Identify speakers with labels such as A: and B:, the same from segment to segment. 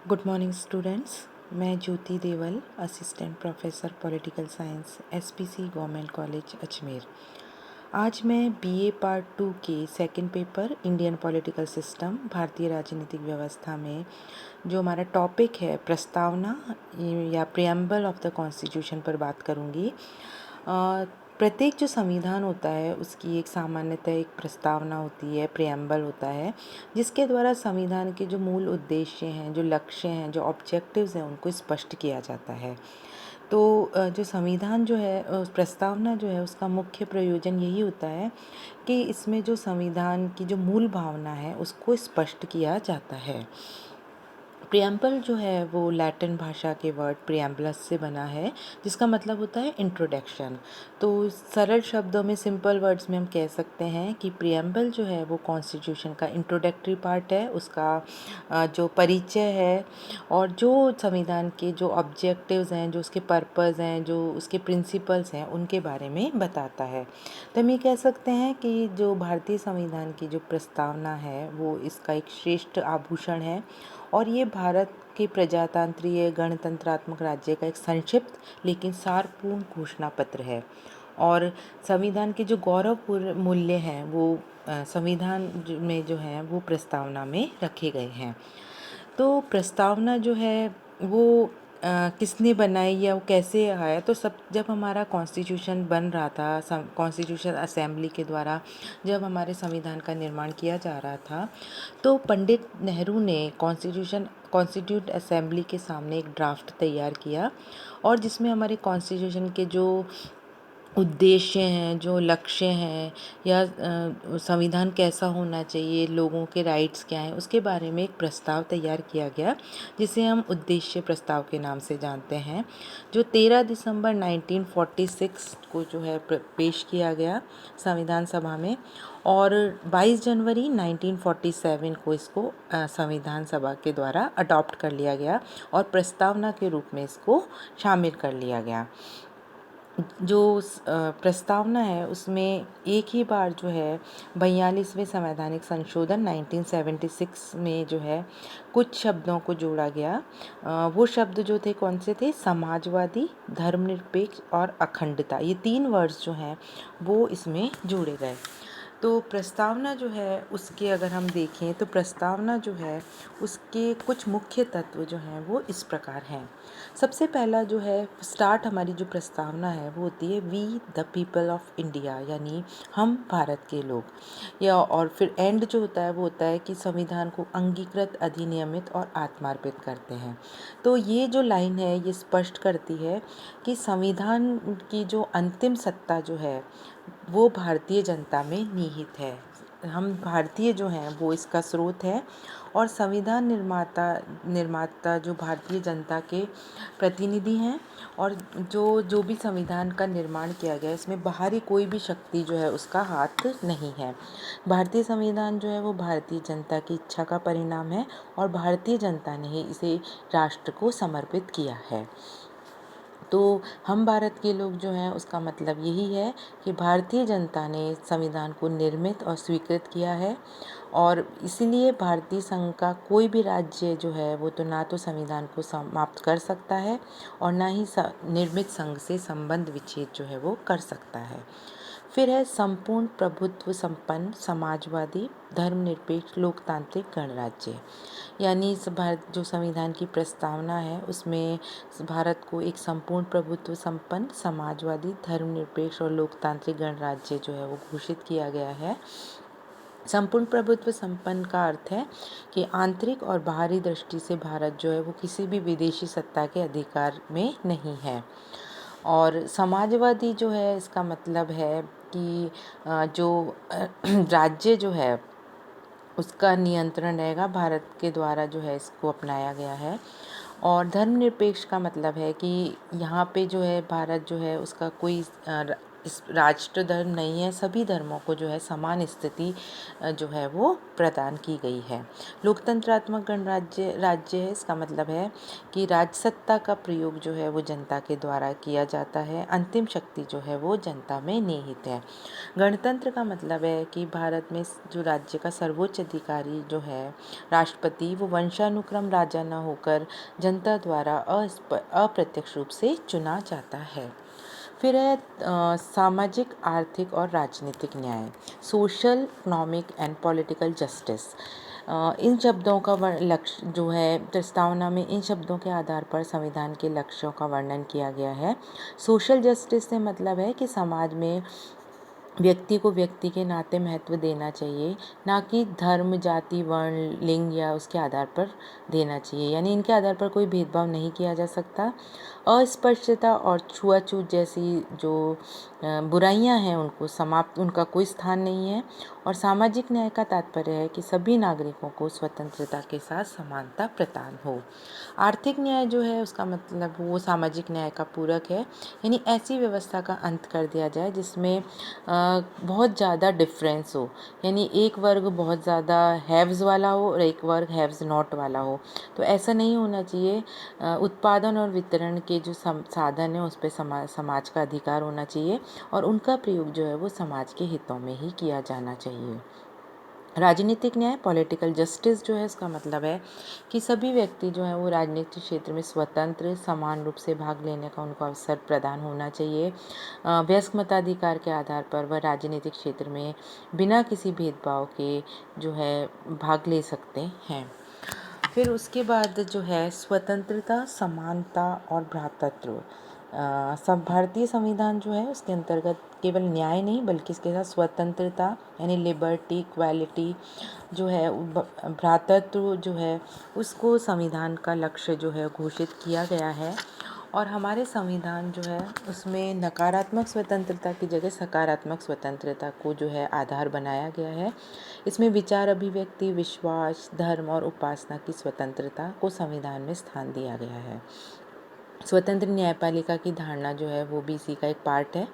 A: Good morning students. मैं Jyoti Deval, assistant professor political science, SPC government college Ajmer. आज मैं BA part 2 के second paper Indian political system, भारतीय राजनीतिक व्यवस्था में जो हमारा टॉपिक है प्रस्तावना या प्रियम्बल ऑफ द कॉन्स्टिट्यूशन पर बात करूँगी। प्रत्येक जो संविधान होता है उसकी एक सामान्यतः एक प्रस्तावना होती है, प्रियम्बल होता है, जिसके द्वारा संविधान के जो मूल उद्देश्य हैं, जो लक्ष्य हैं, जो ऑब्जेक्टिव्स हैं, उनको स्पष्ट किया जाता है। तो जो संविधान जो है प्रस्तावना जो है उसका मुख्य प्रयोजन यही होता है कि इसमें जो संविधान की जो मूल भावना है उसको स्पष्ट किया जाता है। प्रियम्बल जो है वो लैटिन भाषा के वर्ड प्रियम्बलस से बना है, जिसका मतलब होता है इंट्रोडक्शन। तो सरल शब्दों में, सिंपल वर्ड्स में हम कह सकते हैं कि प्रियम्बल जो है वो कॉन्स्टिट्यूशन का इंट्रोडक्टरी पार्ट है, उसका जो परिचय है और जो संविधान के जो ऑब्जेक्टिव्स हैं, जो उसके पर्पस हैं, जो उसके प्रिंसिपल्स हैं, उनके बारे में बताता है। तो हम ये कह सकते हैं कि जो भारतीय संविधान की जो प्रस्तावना है वो इसका एक श्रेष्ठ आभूषण है और ये भारत के प्रजातंत्रीय गणतंत्रात्मक राज्य का एक संक्षिप्त लेकिन सारपूर्ण घोषणा पत्र है। और संविधान के जो गौरवपूर्ण मूल्य हैं वो संविधान में जो है वो प्रस्तावना में रखे गए हैं। तो प्रस्तावना जो है वो किसने बनाई या वो कैसे आया, तो सब जब हमारा कॉन्स्टिट्यूशन बन रहा था, कॉन्स्टिट्यूशन असेंबली के द्वारा जब हमारे संविधान का निर्माण किया जा रहा था, तो पंडित नेहरू ने कॉन्स्टिट्यूट असेंबली के सामने एक ड्राफ्ट तैयार किया और जिसमें हमारे कॉन्स्टिट्यूशन के जो उद्देश्य हैं, जो लक्ष्य हैं या संविधान कैसा होना चाहिए, लोगों के राइट्स क्या हैं, उसके बारे में एक प्रस्ताव तैयार किया गया, जिसे हम उद्देश्य प्रस्ताव के नाम से जानते हैं, जो 13 दिसंबर 1946 को जो है पेश किया गया संविधान सभा में और 22 जनवरी 1947 को इसको संविधान सभा के द्वारा अडॉप्ट कर लिया गया और प्रस्तावना के रूप में इसको शामिल कर लिया गया। जो प्रस्तावना है उसमें एक ही बार जो है 42वें संवैधानिक संशोधन 1976 में जो है कुछ शब्दों को जोड़ा गया। वो शब्द जो थे कौन से थे? समाजवादी, धर्मनिरपेक्ष और अखंडता। ये 3 वर्ड्स जो हैं वो इसमें जोड़े गए। तो प्रस्तावना जो है उसके अगर हम देखें तो प्रस्तावना जो है उसके कुछ मुख्य तत्व जो हैं वो इस प्रकार हैं। सबसे पहला जो है स्टार्ट हमारी जो प्रस्तावना है वो होती है we the people of India, यानी हम भारत के लोग। या और फिर एंड जो होता है वो होता है कि संविधान को अंगीकृत, अधिनियमित और आत्मार्पित करते हैं। तो ये जो लाइन है ये स्पष्ट करती है कि संविधान की जो अंतिम सत्ता जो है वो भारतीय जनता में निहित है। हम भारतीय जो हैं वो इसका स्रोत है और संविधान निर्माता जो भारतीय जनता के प्रतिनिधि हैं और जो जो भी संविधान का निर्माण किया गया है इसमें बाहरी कोई भी शक्ति जो है उसका हाथ नहीं है। भारतीय संविधान जो है वो भारतीय जनता की इच्छा का परिणाम है और भारतीय जनता ने ही इसे राष्ट्र को समर्पित किया है। तो हम भारत के लोग जो हैं उसका मतलब यही है कि भारतीय जनता ने संविधान को निर्मित और स्वीकृत किया है और इसीलिए भारतीय संघ का कोई भी राज्य जो है वो तो ना तो संविधान को समाप्त कर सकता है और ना ही निर्मित संघ से संबंध विच्छेद जो है वो कर सकता है। फिर है संपूर्ण प्रभुत्व संपन्न समाजवादी धर्मनिरपेक्ष लोकतांत्रिक गणराज्य, यानी इस भारत जो संविधान की प्रस्तावना है उसमें भारत को एक संपूर्ण प्रभुत्व संपन्न समाजवादी धर्मनिरपेक्ष और लोकतांत्रिक गणराज्य जो है वो घोषित किया गया है। संपूर्ण प्रभुत्व संपन्न का अर्थ है कि आंतरिक और बाहरी दृष्टि से भारत जो है वो किसी भी विदेशी सत्ता के अधिकार में नहीं है। और समाजवादी जो है इसका मतलब है कि जो राज्य जो है उसका नियंत्रण रहेगा, भारत के द्वारा जो है इसको अपनाया गया है। और धर्मनिरपेक्ष का मतलब है कि यहाँ पे जो है भारत जो है उसका कोई इस राष्ट्र धर्म नहीं है, सभी धर्मों को जो है समान स्थिति जो है वो प्रदान की गई है। लोकतंत्रात्मक राज्य है, इसका मतलब है कि राजसत्ता का प्रयोग जो है वो जनता के द्वारा किया जाता है, अंतिम शक्ति जो है वो जनता में निहित है। गणतंत्र का मतलब है कि भारत में जो राज्य का सर्वोच्च अधिकारी जो है राष्ट्रपति, वो वंशानुक्रम राजा न होकर जनता द्वारा अप्रत्यक्ष रूप से चुना जाता है। फिर है सामाजिक, आर्थिक और राजनीतिक न्याय, social, economic and political justice. इन शब्दों का लक्ष्य जो है प्रस्तावना में, इन शब्दों के आधार पर संविधान के लक्ष्यों का वर्णन किया गया है। सोशल जस्टिस से मतलब है कि समाज में व्यक्ति को व्यक्ति के नाते महत्व देना चाहिए, ना कि धर्म, जाति, वर्ण, लिंग या उसके आधार पर देना चाहिए, यानी इनके आधार पर कोई भेदभाव नहीं किया जा सकता। अस्पृश्यता और छुआछूत जैसी जो बुराइयां हैं उनको समाप्त, उनका कोई स्थान नहीं है। और सामाजिक न्याय का तात्पर्य है कि सभी नागरिकों को स्वतंत्रता के साथ समानता प्रदान हो। आर्थिक न्याय जो है उसका मतलब वो सामाजिक न्याय का पूरक है, यानी ऐसी व्यवस्था का अंत कर दिया जाए जिसमें बहुत ज़्यादा डिफरेंस हो, यानी एक वर्ग बहुत ज़्यादा हैव्स वाला हो और एक वर्ग हैव्स नॉट वाला हो। तो ऐसा नहीं होना चाहिए। उत्पादन और वितरण के जो साधन है उस पर समाज का अधिकार होना चाहिए और उनका प्रयोग जो है वो समाज के हितों में ही किया जाना चाहिए। राजनीतिक न्याय, पॉलिटिकल जस्टिस जो है इसका मतलब है कि सभी व्यक्ति जो है वो राजनीतिक क्षेत्र में स्वतंत्र, समान रूप से भाग लेने का उनको अवसर प्रदान होना चाहिए। वयस्क मताधिकार के आधार पर वह राजनीतिक क्षेत्र में बिना किसी भेदभाव के जो है भाग ले सकते हैं। फिर उसके बाद जो है स्वतंत्रता, समानता और भ्रातृत्व। सब भारतीय संविधान जो है उसके अंतर्गत केवल न्याय नहीं बल्कि इसके साथ स्वतंत्रता यानी लिबर्टी, इक्वालिटी जो है, भ्रातृत्व जो है उसको संविधान का लक्ष्य जो है घोषित किया गया है। और हमारे संविधान जो है उसमें नकारात्मक स्वतंत्रता की जगह सकारात्मक स्वतंत्रता को जो है आधार बनाया गया है। इसमें विचार अभिव्यक्ति, विश्वास, धर्म और उपासना की स्वतंत्रता को संविधान में स्थान दिया गया है। स्वतंत्र न्यायपालिका की धारणा जो है वो भी इसी का एक पार्ट है।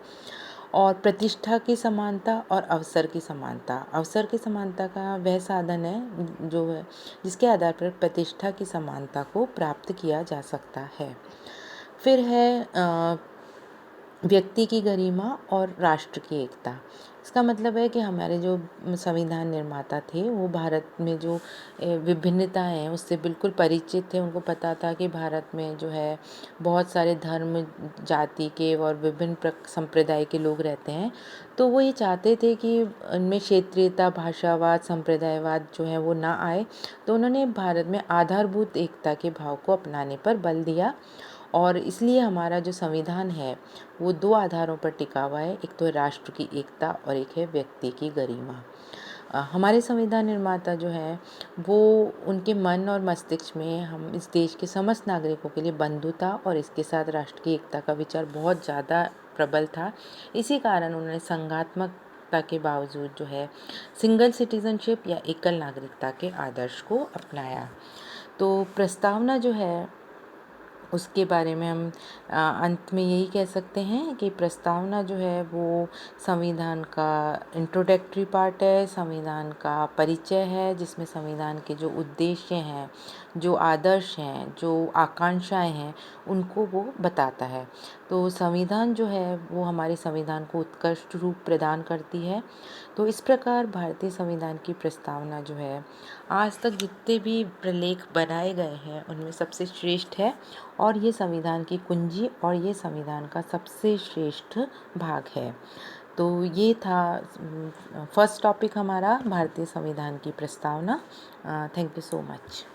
A: और प्रतिष्ठा की समानता और अवसर की समानता। अवसर की समानता का वह साधन है जो है जिसके आधार पर प्रतिष्ठा की समानता को प्राप्त किया जा सकता है। फिर है व्यक्ति की गरिमा और राष्ट्र की एकता। इसका मतलब है कि हमारे जो संविधान निर्माता थे वो भारत में जो विभिन्नता हैं उससे बिल्कुल परिचित थे। उनको पता था कि भारत में जो है बहुत सारे धर्म, जाति के और विभिन्न संप्रदाय के लोग रहते हैं। तो वो ये चाहते थे कि उनमें क्षेत्रीयता, भाषावाद, संप्रदायवाद जो है वो ना आए। तो उन्होंने भारत में आधारभूत एकता के भाव को अपनाने पर बल दिया। और इसलिए हमारा जो संविधान है वो दो आधारों पर टिका हुआ है, एक तो है राष्ट्र की एकता और एक है व्यक्ति की गरिमा। हमारे संविधान निर्माता जो हैं वो उनके मन और मस्तिष्क में हम इस देश के समस्त नागरिकों के लिए बंधुता और इसके साथ राष्ट्र की एकता का विचार बहुत ज़्यादा प्रबल था। इसी कारण उन्होंने संघात्मकता के बावजूद जो है सिंगल सिटीजनशिप या एकल नागरिकता के आदर्श को अपनाया। तो प्रस्तावना जो है उसके बारे में हम अंत में यही कह सकते हैं कि प्रस्तावना जो है वो संविधान का इंट्रोडक्टरी पार्ट है, संविधान का परिचय है जिसमें संविधान के जो उद्देश्य हैं, जो आदर्श हैं, जो आकांक्षाएं हैं उनको वो बताता है। तो संविधान जो है वो हमारे संविधान को उत्कृष्ट रूप प्रदान करती है। तो इस प्रकार भारतीय संविधान की प्रस्तावना जो है आज तक जितने भी प्रलेख बनाए गए हैं उनमें सबसे श्रेष्ठ है और ये संविधान की कुंजी और ये संविधान का सबसे श्रेष्ठ भाग है। तो ये था फर्स्ट टॉपिक हमारा भारतीय संविधान की प्रस्तावना। Thank you so much.